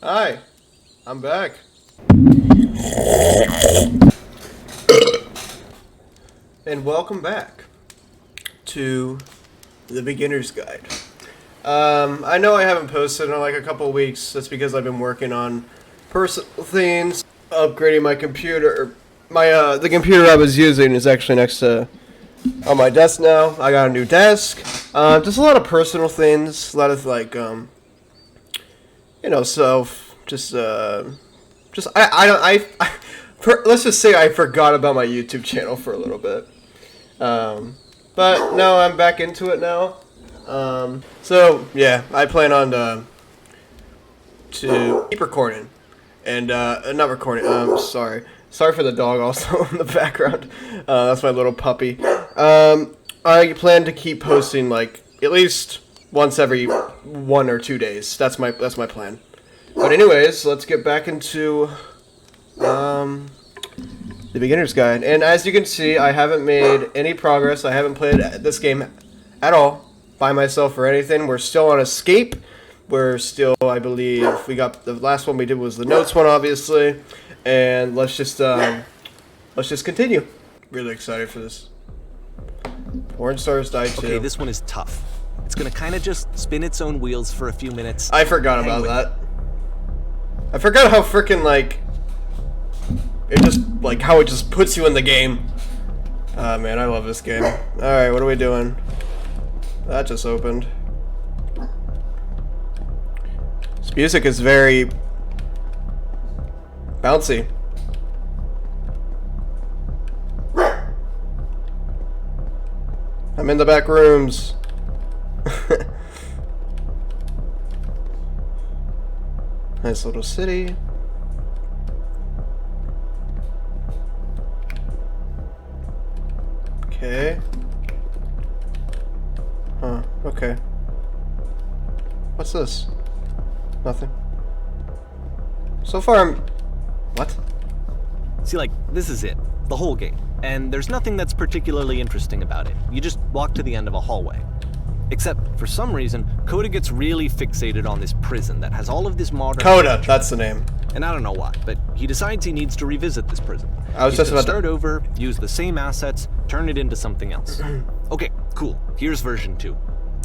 Hi, I'm back. And welcome back to the Beginner's Guide. I know I haven't posted in like a couple of weeks. That's because I've been working on personal things, upgrading my computer. The computer I was using is actually next to on my desk now. I got a new desk. Just a lot of personal things, a lot of like self. Let's just say I forgot about my YouTube channel for a little bit. But no, I'm back into it now. So yeah, I plan on to keep recording, and not recording. Sorry for the dog also in the background. That's my little puppy. I plan to keep posting like at least once every 1 or 2 days. That's my plan. But anyways, let's get back into the Beginner's Guide. And as you can see, I haven't made any progress. I haven't played this game at all by myself or anything. We're still on Escape. We're still, I believe, we got the last one we did was the notes one, obviously. And let's just continue. Really excited for this. Porn stars die too. Okay, this one is tough. It's gonna kind of just spin its own wheels for a few minutes. I forgot about that. I forgot how freaking how it just puts you in the game. Ah, man, I love this game. Alright, what are we doing? That just opened. This music is very bouncy. I'm in the back rooms. Nice little city. Okay. Huh, okay. What's this? Nothing. So far I'm... What? See, like, this is it. The whole game. And there's nothing that's particularly interesting about it. You just walk to the end of a hallway. Except, for some reason, Coda gets really fixated on this prison that has all of this modern... Coda, that's the name. And I don't know why, but he decides he needs to revisit this prison. I was just about to start over, use the same assets, turn it into something else. Okay, cool. Here's version 2.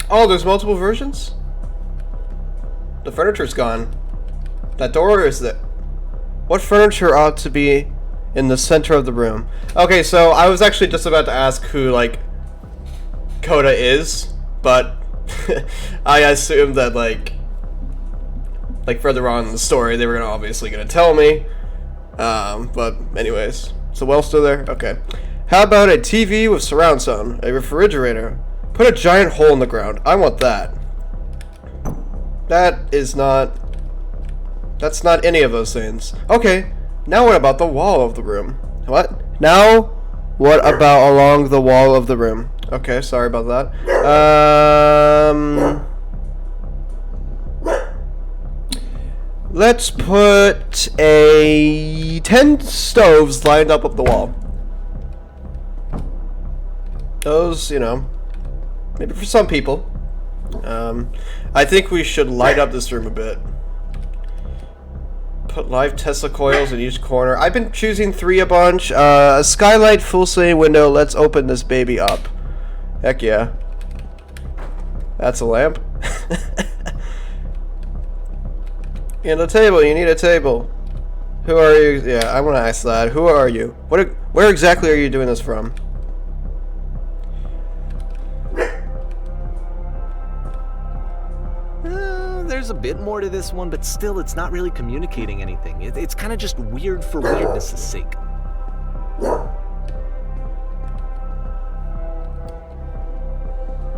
Oh, there's multiple versions? The furniture's gone. That door is the... What furniture ought to be in the center of the room? Okay, so I was actually just about to ask who, like, Coda is, but I assumed that, like further on in the story, they were obviously gonna tell me. But anyways, is the well still there? Okay. How about a TV with surround sound? A refrigerator? Put a giant hole in the ground. I want that. That's not any of those things. Okay. Now what about the wall of the room? What? Now what about along the wall of the room? Okay, sorry about that. Let's put 10 stoves lined up the wall. Those, maybe for some people. I think we should light up this room a bit. Put live Tesla coils in each corner. I've been choosing 3 a bunch. A skylight, full sliding window. Let's open this baby up. Heck yeah. That's a lamp. And a table. You need a table. Who are you? Yeah, I want to ask that. Who are you? Where exactly are you doing this from? There's a bit more to this one, but still, it's not really communicating anything. It's kind of just weird for weirdness' sake.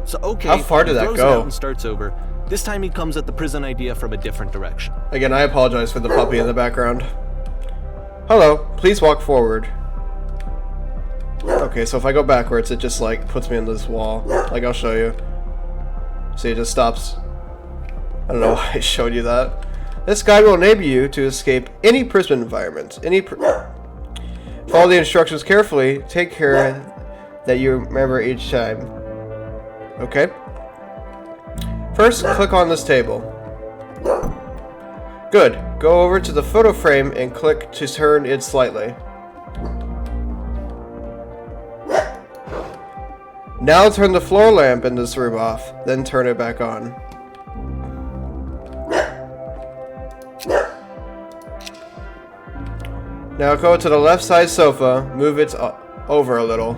So, okay, how far did that go? It out and starts over. This time he comes at the prison idea from a different direction. Again, I apologize for the puppy in the background. Hello, please walk forward. Okay, so if I go backwards, it just like puts me in this wall. Like, I'll show you. See, it just stops. I don't know why I showed you that. This guide will enable you to escape any prison environment. Follow the instructions carefully. Take care that you remember each time. Okay. First, click on this table. Good. Go over to the photo frame and click to turn it slightly. Now turn the floor lamp in this room off, then turn it back on. Now go to the left side sofa, move it over a little.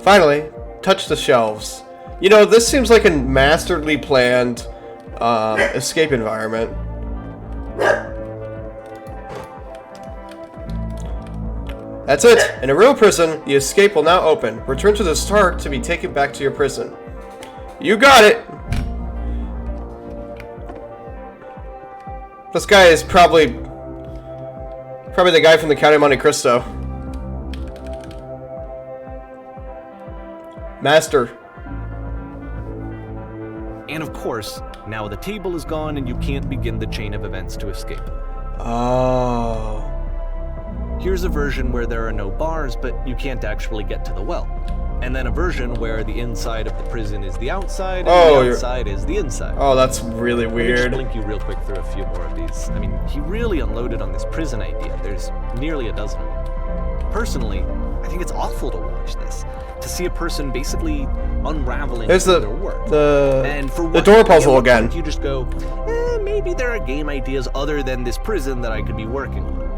Finally, touch the shelves. You know, this seems like a masterly planned escape environment. That's it! In a real prison, the escape will now open. Return to the start to be taken back to your prison. You got it! This guy is probably the guy from the Count of Monte Cristo. Master. And of course, now the table is gone and you can't begin the chain of events to escape. Oh. Here's a version where there are no bars, but you can't actually get to the well. And then a version where the inside of the prison is the outside, and the outside is the inside. Oh, that's really weird. Let me just blink you real quick through a few more of these. I mean, he really unloaded on this prison idea. There's nearly a dozen of them. Personally, I think it's awful to watch this. To see a person basically unraveling their work. And for the door puzzle again. You just go, maybe there are game ideas other than this prison that I could be working on.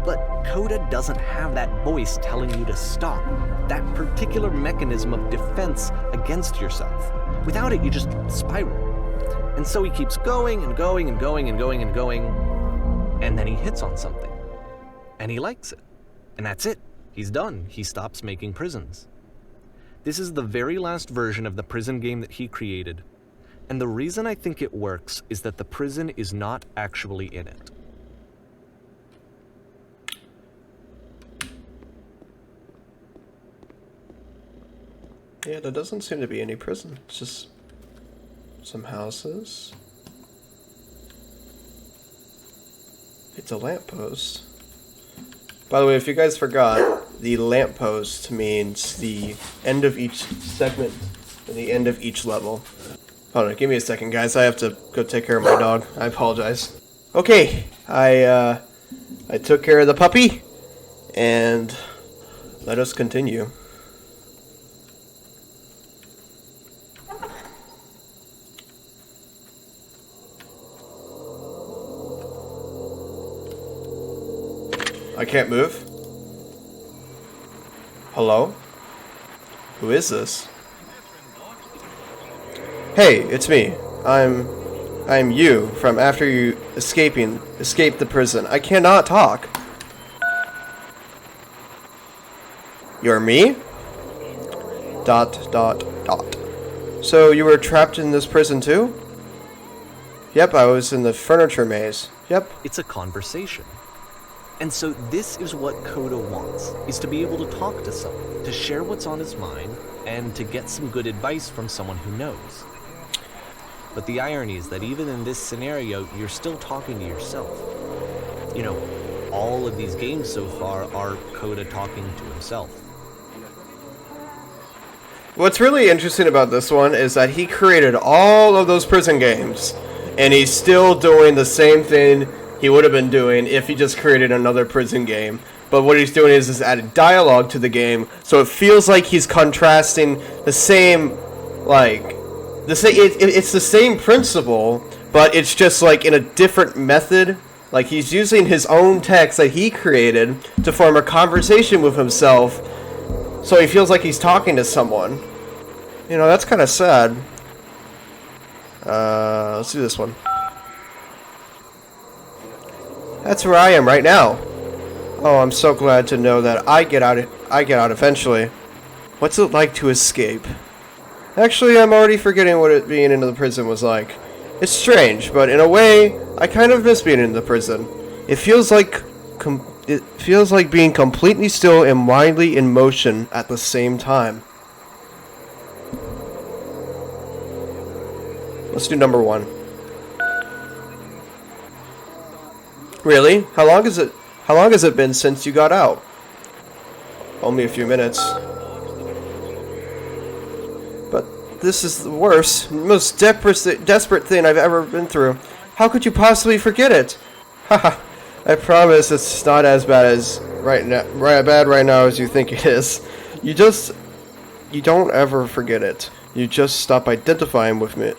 But Coda doesn't have that voice telling you to stop. That particular mechanism of defense against yourself. Without it, you just spiral. And so he keeps going and going and going and going and going. And then he hits on something. And he likes it. And that's it. He's done. He stops making prisons. This is the very last version of the prison game that he created. And the reason I think it works is that the prison is not actually in it. Yeah, there doesn't seem to be any prison. It's just some houses. It's a lamppost. By the way, if you guys forgot, the lamppost means the end of each segment and the end of each level. Hold on, give me a second, guys. I have to go take care of my dog. I apologize. Okay, I took care of the puppy, and let us continue. I can't move. Hello? Who is this? Hey, it's me. I'm you from after you escaped the prison. I cannot talk. You're me? ... So you were trapped in this prison too? Yep, I was in the furniture maze. Yep. It's a conversation. And so this is what Coda wants, is to be able to talk to someone, to share what's on his mind, and to get some good advice from someone who knows. But the irony is that even in this scenario, you're still talking to yourself. You know, all of these games so far are Coda talking to himself. What's really interesting about this one is that he created all of those prison games, and he's still doing the same thing he would have been doing if he just created another prison game. But what he's doing is added dialogue to the game, so it feels like he's contrasting the same, it's the same principle, but it's just like in a different method. Like he's using his own text that he created to form a conversation with himself, so he feels like he's talking to someone. You know, that's kind of sad. Let's do this one. That's where I am right now. Oh, I'm so glad to know that I get out eventually. What's it like to escape? Actually, I'm already forgetting what it being in the prison was like. It's strange, but in a way, I kind of miss being in the prison. It feels like being completely still and wildly in motion at the same time. Let's do number 1. Really? How long has it been since you got out? Only a few minutes. this is the worst, most desperate thing I've ever been through. How could you possibly forget it? Haha, I promise it's not as bad right now as you think it is. You don't ever forget it. You just stop identifying with it.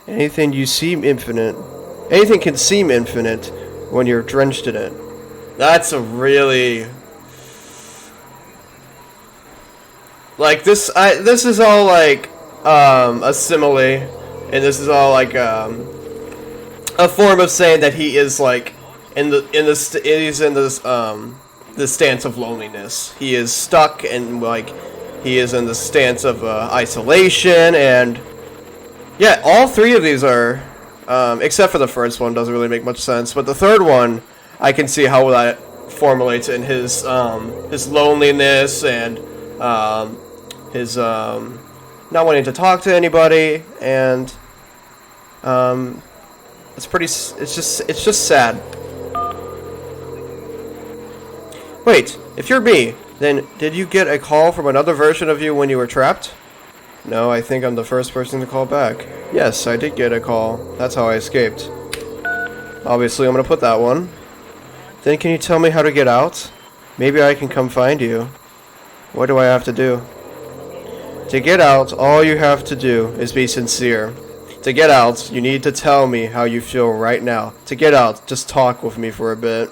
Anything can seem infinite when you're drenched in it. That's a really... Like, this is all, like, a simile, and this is all, like, a form of saying that he is, like, he's in this stance of loneliness. He is stuck, and, like, he is in the stance of, isolation, and, yeah, all three of these are, except for the first one, doesn't really make much sense, but the third one, I can see how that formulates in his loneliness, and, his not wanting to talk to anybody, and it's just sad. Wait, if you're me, then did you get a call from another version of you when you were trapped? No, I think I'm the first person to call back. Yes, I did get a call. That's how I escaped. Obviously, I'm gonna put that one. Then can you tell me how to get out? Maybe I can come find you. What do I have to do? To get out, all you have to do is be sincere. To get out, you need to tell me how you feel right now. To get out, just talk with me for a bit.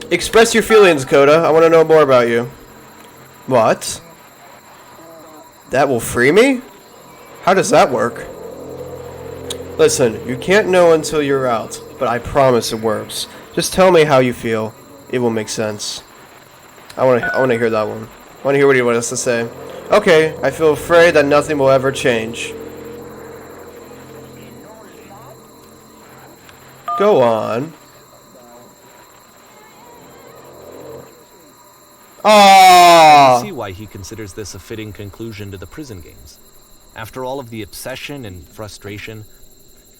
Express your feelings, Coda. I want to know more about you. What? That will free me? How does that work? Listen, you can't know until you're out, but I promise it works. Just tell me how you feel. It will make sense. I want to hear that one. I want to hear what he wants to say. Okay, I feel afraid that nothing will ever change. Go on. I see why he considers this a fitting conclusion to the prison games. After all of the obsession and frustration,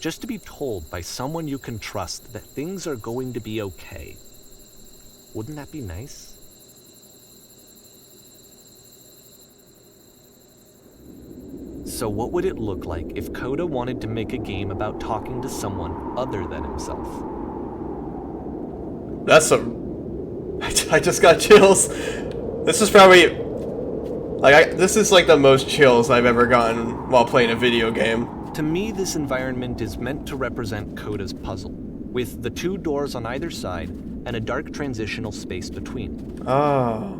just to be told by someone you can trust that things are going to be okay. Wouldn't that be nice? So what would it look like if Coda wanted to make a game about talking to someone other than himself? That's I just got chills. This is probably... this is like the most chills I've ever gotten while playing a video game. To me, this environment is meant to represent Coda's puzzle, with the two doors on either side and a dark transitional space between. Oh.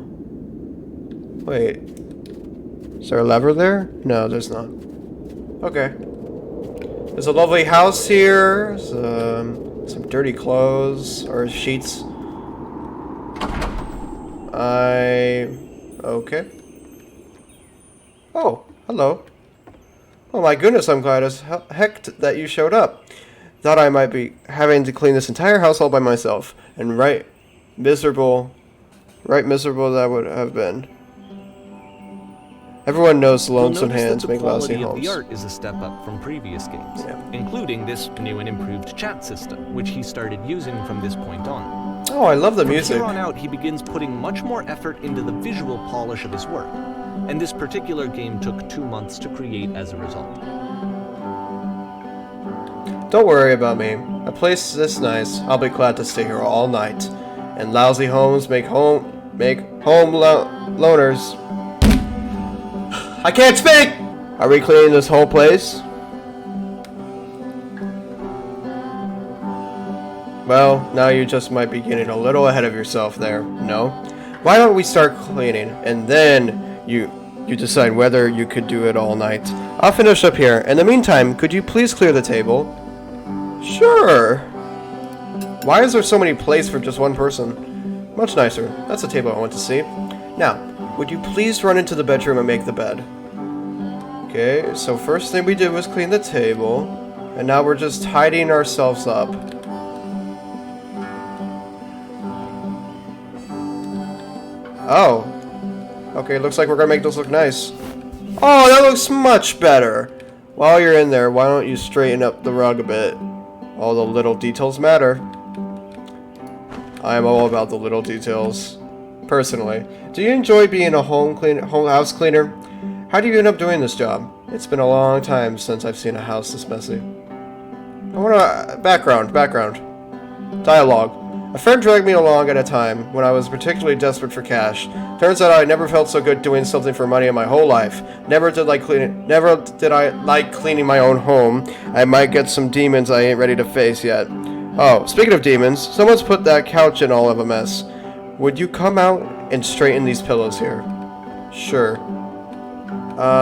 Wait. Is there a lever there? No, there's not. Okay. There's a lovely house here. Some dirty clothes or sheets. Okay. Oh, hello. Oh my goodness, I'm glad as heck that you showed up. Thought I might be having to clean this entire house all by myself. And right miserable that would have been. Everyone knows lonesome hands make lousy homes. The art is a step up from previous games, including this new and improved chat system, which he started using from this point on. Oh, I love the music. From here on out, he begins putting much more effort into the visual polish of his work, and this particular game took 2 months to create as a result. Don't worry about me. A place this nice, I'll be glad to stay here all night. And lousy homes make home loners. I can't speak! Are we cleaning this whole place? Well, now you just might be getting a little ahead of yourself there, no? Why don't we start cleaning, and then you decide whether you could do it all night. I'll finish up here. In the meantime, could you please clear the table? Sure. Why is there so many plates for just one person? Much nicer. That's the table I want to see. Now, would you please run into the bedroom and make the bed? Okay, so first thing we did was clean the table, and now we're just tidying ourselves up. Oh. Okay, looks like we're gonna make this look nice. Oh, that looks much better. While you're in there, why don't you straighten up the rug a bit? All the little details matter. I am all about the little details. personally. Do you enjoy being a home house cleaner? How do you end up doing this job? It's been a long time since I've seen a house this messy. I want to background. Dialogue. A friend dragged me along at a time when I was particularly desperate for cash. Turns out I never felt so good doing something for money in my whole life. Never did I like cleaning my own home. I might get some demons I ain't ready to face yet. Oh, speaking of demons, someone's put that couch in all of a mess. Would you come out and straighten these pillows here? Sure.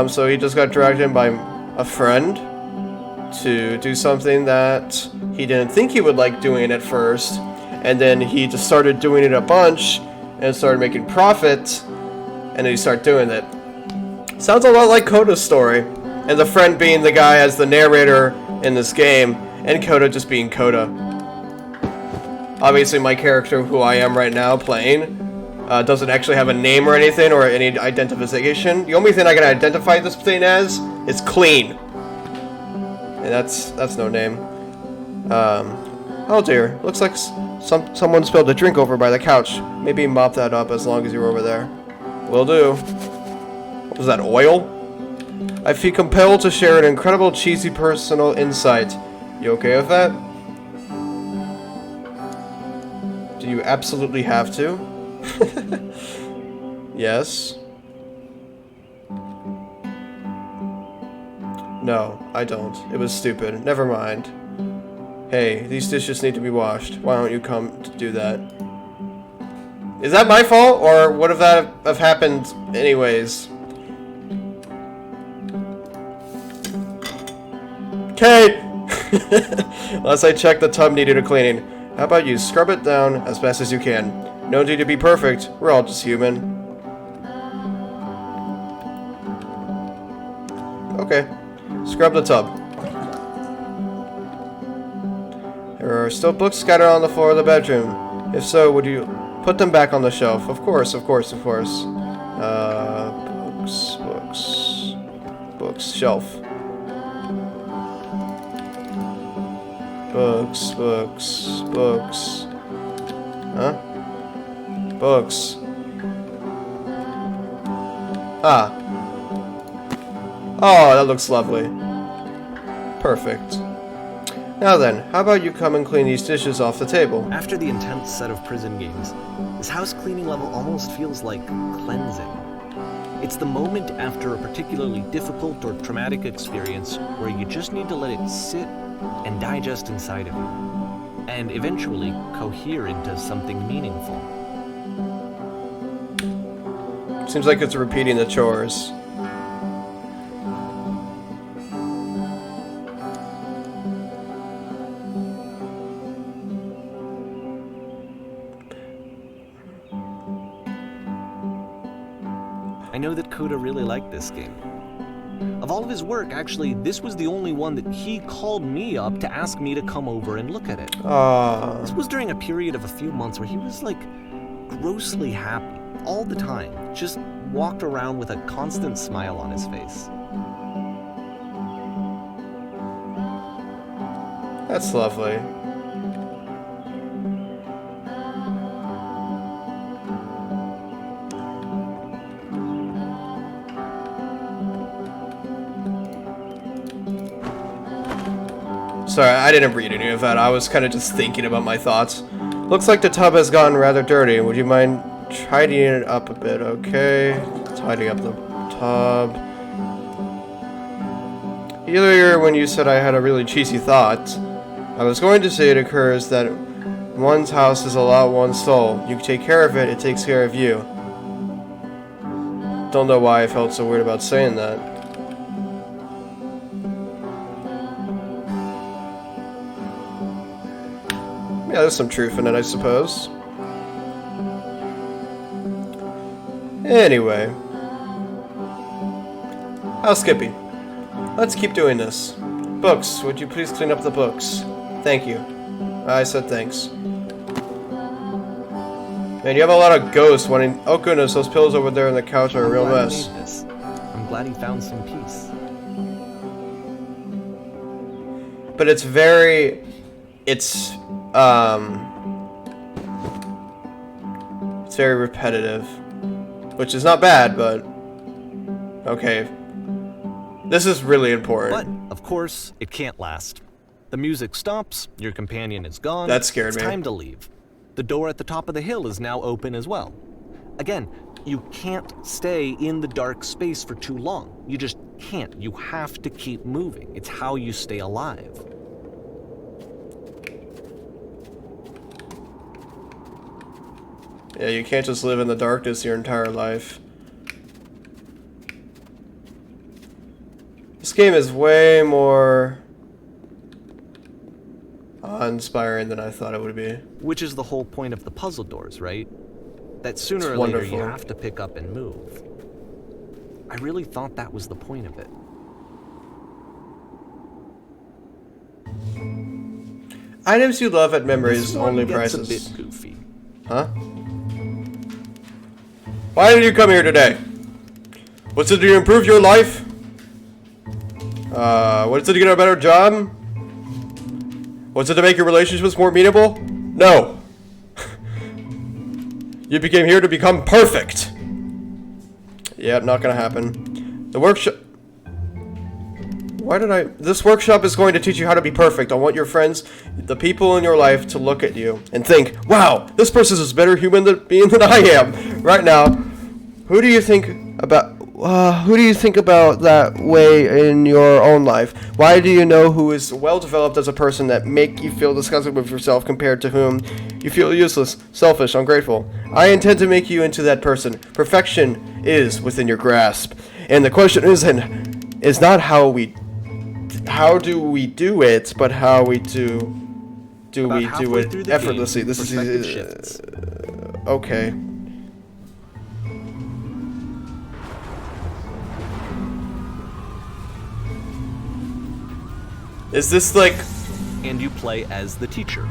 So he just got dragged in by a friend to do something that he didn't think he would like doing at first. And then he just started doing it a bunch and started making profit, and then he started doing it. Sounds a lot like Coda's story, and the friend being the guy as the narrator in this game, and Coda just being Coda. Obviously, my character, who I am right now playing, doesn't actually have a name or anything or any identification. The only thing I can identify this thing as is clean, and that's no name. Oh dear, looks like someone spilled a drink over by the couch. Maybe mop that up as long as you're over there. Will do. Was that oil? I feel compelled to share an incredible cheesy personal insight. You okay with that? Do you absolutely have to? Yes. No, I don't. It was stupid. Never mind. Hey, these dishes need to be washed. Why don't you come to do that? Is that my fault, or would that have happened anyways? Okay! Last I checked, the tub needed a cleaning. How about you scrub it down as best as you can? No need to be perfect. We're all just human. Okay. Scrub the tub. There are still books scattered on the floor of the bedroom. If so, would you put them back on the shelf? Of course. Books, shelf. Books. Huh? Books. Ah. Oh, that looks lovely. Perfect. Now then, how about you come and clean these dishes off the table? After the intense set of prison games, this house cleaning level almost feels like cleansing. It's the moment after a particularly difficult or traumatic experience where you just need to let it sit and digest inside of you, and eventually cohere into something meaningful. Seems like it's repeating the chores. I know that Coda really liked this game. Of all of his work, actually, this was the only one that he called me up to ask me to come over and look at it. This was during a period of a few months where he was, like, grossly happy, all the time. Just walked around with a constant smile on his face. That's lovely. Sorry, I didn't read any of that. I was kind of just thinking about my thoughts. Looks like the tub has gotten rather dirty. Would you mind tidying it up a bit? Okay. Tidying up the tub. Earlier when you said I had a really cheesy thought, I was going to say it occurs that one's house is a lot of one's soul. You take care of it, it takes care of you. Don't know why I felt so weird about saying that. Yeah, there's some truth in it, I suppose. Anyway. Housekeeping. Let's keep doing this. Books, would you please clean up the books? Thank you. I said thanks. Man, you have a lot of ghosts wanting... Oh goodness, those pillows over there on the couch are a real mess. I'm glad he found some peace. But it's very... It's It's very repetitive, which is not bad, but okay. This is really important. But, of course, it can't last. The music stops, your companion is gone. That scared me. It's time to leave. The door at the top of the hill is now open as well. Again, you can't stay in the dark space for too long. You just can't. You have to keep moving. It's how you stay alive. Yeah, you can't just live in the darkness your entire life. This game is way more awe-inspiring than I thought it would be. Which is the whole point of the puzzle doors, right? That sooner or later you have to pick up and move. I really thought that was the point of it. Items you love at memories, only gets prices. a bit goofy. Huh? Why did you come here today? What's it to improve your life? What's it to get a better job? What's it to make your relationships more meaningful? No. You became here to become perfect. Yep, not gonna happen. The workshop... This workshop is going to teach you how to be perfect. I want your friends, the people in your life, to look at you and think, wow, this person is a better human being than I am right now. Who do you think about that way in your own life? Why do you know who is well developed as a person that make you feel disgusted with yourself compared to whom you feel useless, selfish, ungrateful? I intend to make you into that person. Perfection is within your grasp. And the question is not how do we do it, but how we do it effortlessly. This is okay. Is this like... And you play as the teacher.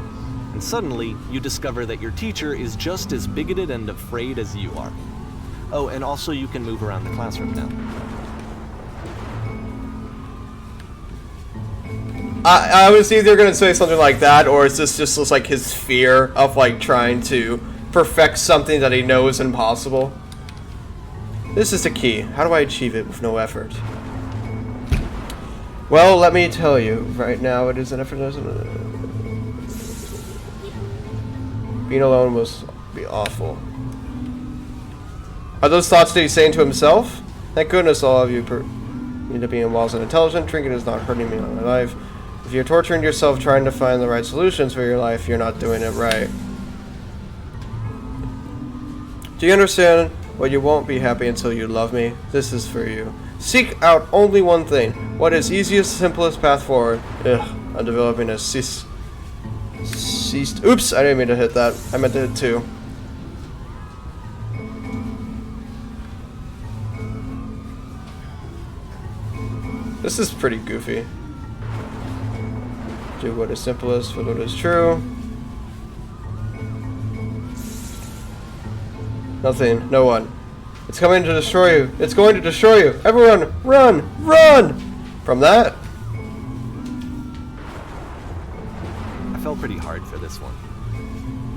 And suddenly, you discover that your teacher is just as bigoted and afraid as you are. Oh, and also you can move around the classroom now. I was either going to say something like that, or is this just like his fear of like trying to perfect something that he knows is impossible? This is the key. How do I achieve it with no effort? Well, let me tell you, right now it is an effort. Being alone must be awful. Are those thoughts that he's saying to himself? Thank goodness all of you need to be wise and intelligent. Drinking is not hurting me in my life. If you're torturing yourself trying to find the right solutions for your life, you're not doing it right. Do you understand? Well, you won't be happy until you love me. This is for you. Seek out only one thing. What is easiest, simplest path forward? I'm developing a ceased. Oops, I didn't mean to hit that. I meant to hit 2. This is pretty goofy. Do what is simplest for what is true. Nothing. No one. It's coming to destroy you. It's going to destroy you. Everyone, run! Run! From that? I fell pretty hard for this one.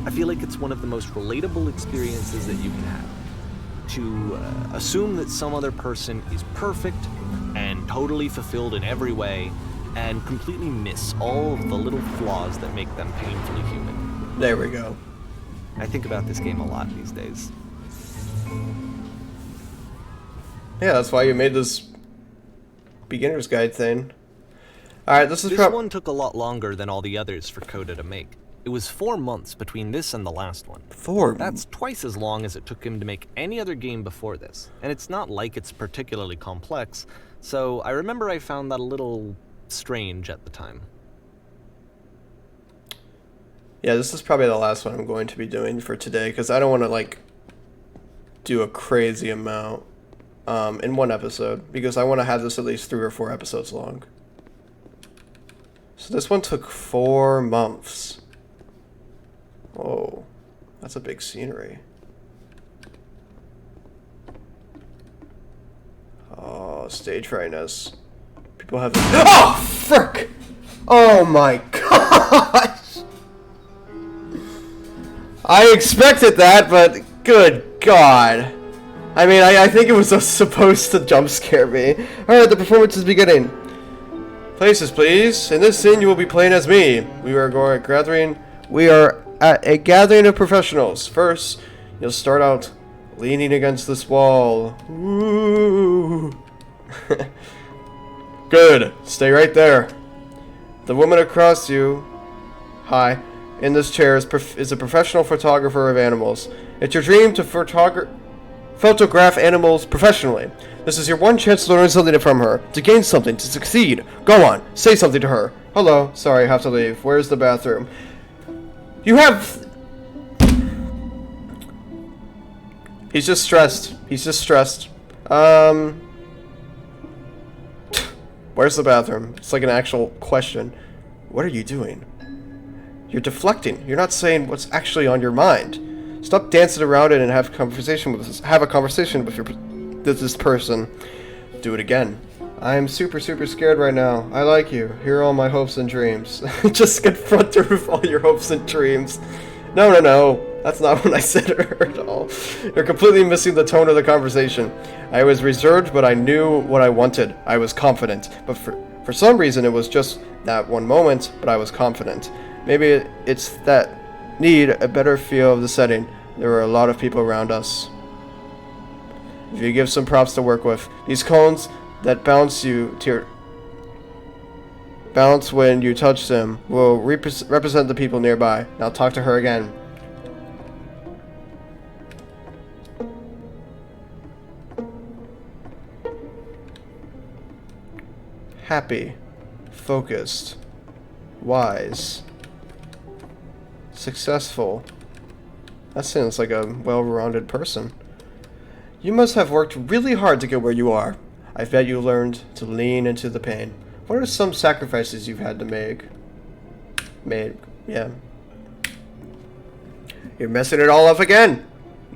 I feel like it's one of the most relatable experiences that you can have. To assume that some other person is perfect and totally fulfilled in every way, and completely miss all of the little flaws that make them painfully human. There we go. I think about this game a lot these days. Yeah, that's why you made this beginner's guide thing. Alright, this one took a lot longer than all the others for Coda to make. It was 4 months between this and the last one. 4? That's twice as long as it took him to make any other game before this. And it's not like it's particularly complex, so I remember I found that a little strange at the time. Yeah, this is probably the last one I'm going to be doing for today, because I don't want to, like, do a crazy amount in one episode, because I want to have this at least 3 or 4 episodes long. So this one took 4 months. Oh, that's a big scenery. Oh, stage frightness. People have... Oh, frick! Oh my gosh! I expected that, but Good God. I mean, I think it was supposed to jump scare me. Alright, the performance is beginning. Places, please. In this scene, you will be playing as me. We are at a gathering of professionals. First, you'll start out leaning against this wall. Ooh. Good. Stay right there. The woman across you, hi, in this chair is a professional photographer of animals. It's your dream to photograph animals professionally. This is your one chance to learn something from her, to gain something, to succeed. Go on, say something to her. Hello, sorry, I have to leave. Where's the bathroom? You have... He's just stressed. Where's the bathroom? It's like an actual question. What are you doing? You're deflecting. You're not saying what's actually on your mind. Stop dancing around it and have a conversation with this person. Do it again. I'm super scared right now. I like you. Here are all my hopes and dreams. Just confront her with all your hopes and dreams. No. That's not what I said to her at all. You're completely missing the tone of the conversation. I was reserved, but I knew what I wanted. I was confident. But for some reason, it was just that one moment, but I was confident. Maybe it's that need a better feel of the setting. There were a lot of people around us. If you give some props to work with, these cones that bounce when you touch them will represent the people nearby. Now talk to her again. Happy, focused, wise, successful. That sounds like a well-rounded person. You must have worked really hard to get where you are. I bet you learned to lean into the pain. What are some sacrifices you've had to make? Yeah. You're messing it all up again.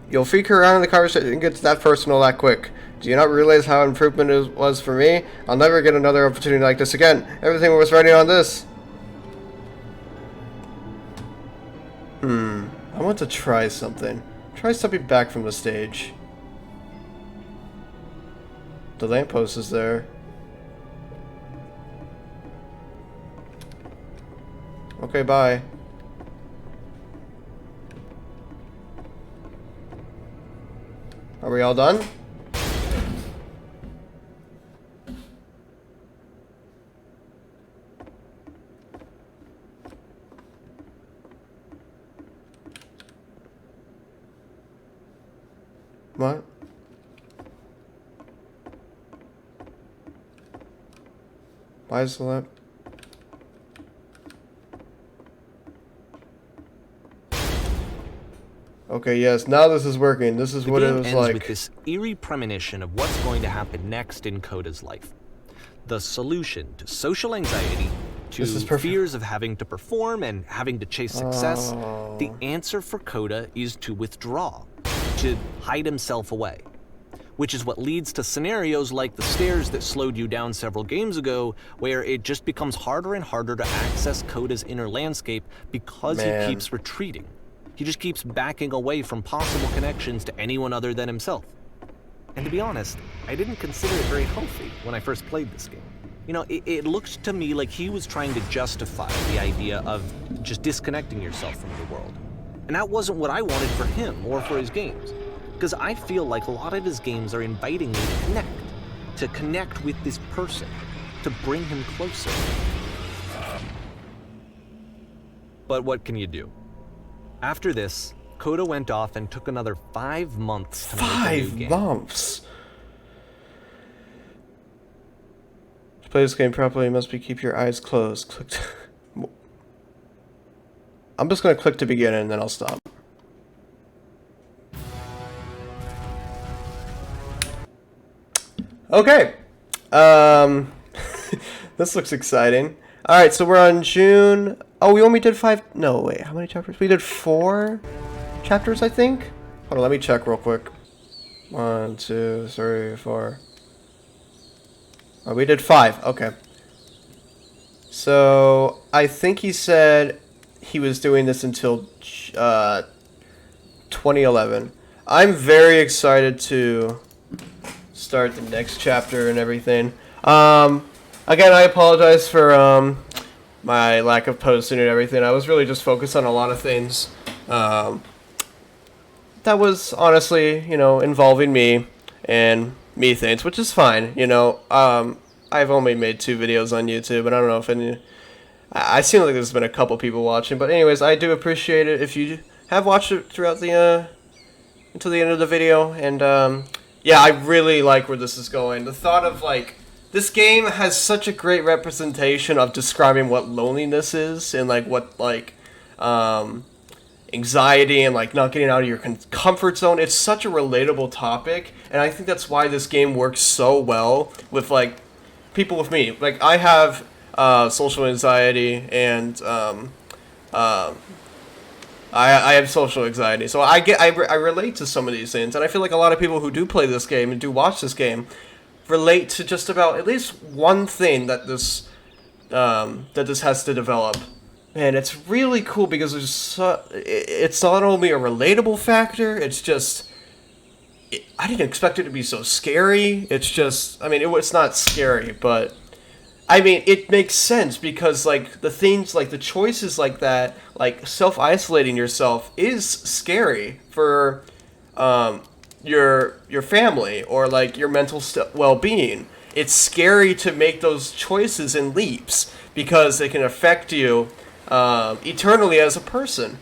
You'll freak her out in the conversation and gets that personal that quick. Do you not realize how improvement was for me? I'll never get another opportunity like this again. Everything was riding on this. I want to try something. Try stepping back from the stage. The lamppost is there. Okay, bye. Are we all done? What? Why is the lamp? Okay, yes, now this is working. This is what it was like. The game ends with this eerie premonition of what's going to happen next in Coda's life. The solution to social anxiety, to fears of having to perform and having to chase success, the answer for Coda is to withdraw, to hide himself away. Which is what leads to scenarios like the stairs that slowed you down several games ago, where it just becomes harder and harder to access Coda's inner landscape because he keeps retreating. He just keeps backing away from possible connections to anyone other than himself. And to be honest, I didn't consider it very healthy when I first played this game. You know, it looked to me like he was trying to justify the idea of just disconnecting yourself from the world. And that wasn't what I wanted for him or for his games. Because I feel like a lot of his games are inviting me to connect with this person, to bring him closer. But what can you do? After this, Coda went off and took another 5 months to make a new game. 5 months? To play this game properly, you must keep your eyes closed. Click I'm just going to click to begin and then I'll stop. Okay. This looks exciting. Alright, so we're on June. Oh, we only did 5. No, wait. How many chapters? We did 4 chapters, I think. Hold on, let me check real quick. 1, 2, 3, 4. Oh, we did 5. Okay. So, I think he said he was doing this until 2011. I'm very excited to start the next chapter and everything. Again, I apologize for my lack of posting and everything. I was really just focused on a lot of things that was honestly, involving me and me things, which is fine. I've only made 2 videos on YouTube, and I don't know if any. I seem like there's been a couple people watching, but anyways, I do appreciate it if you have watched it throughout the until the end of the video, and yeah, I really like where this is going. The thought of this game has such a great representation of describing what loneliness is and what anxiety and not getting out of your comfort zone. It's such a relatable topic, and I think that's why this game works so well with people with me. I have social anxiety, and I have social anxiety, so I relate to some of these things, and I feel like a lot of people who do play this game and do watch this game relate to just about at least one thing that this has to develop. And it's really cool because it's not only a relatable factor, it's just I didn't expect it to be so scary. It's just, it's not scary, but it makes sense because the things the choices that self-isolating yourself is scary for your family or your mental well-being. It's scary to make those choices and leaps because they can affect you eternally as a person.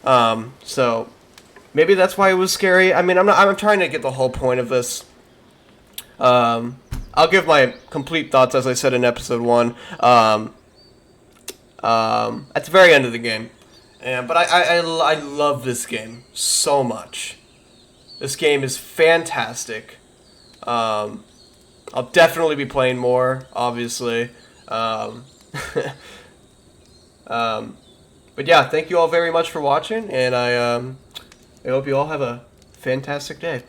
So maybe that's why it was scary. I'm trying to get the whole point of this. I'll give my complete thoughts, as I said in episode 1, at the very end of the game. But I love this game so much. This game is fantastic. I'll definitely be playing more, obviously. But yeah, thank you all very much for watching, and I hope you all have a fantastic day.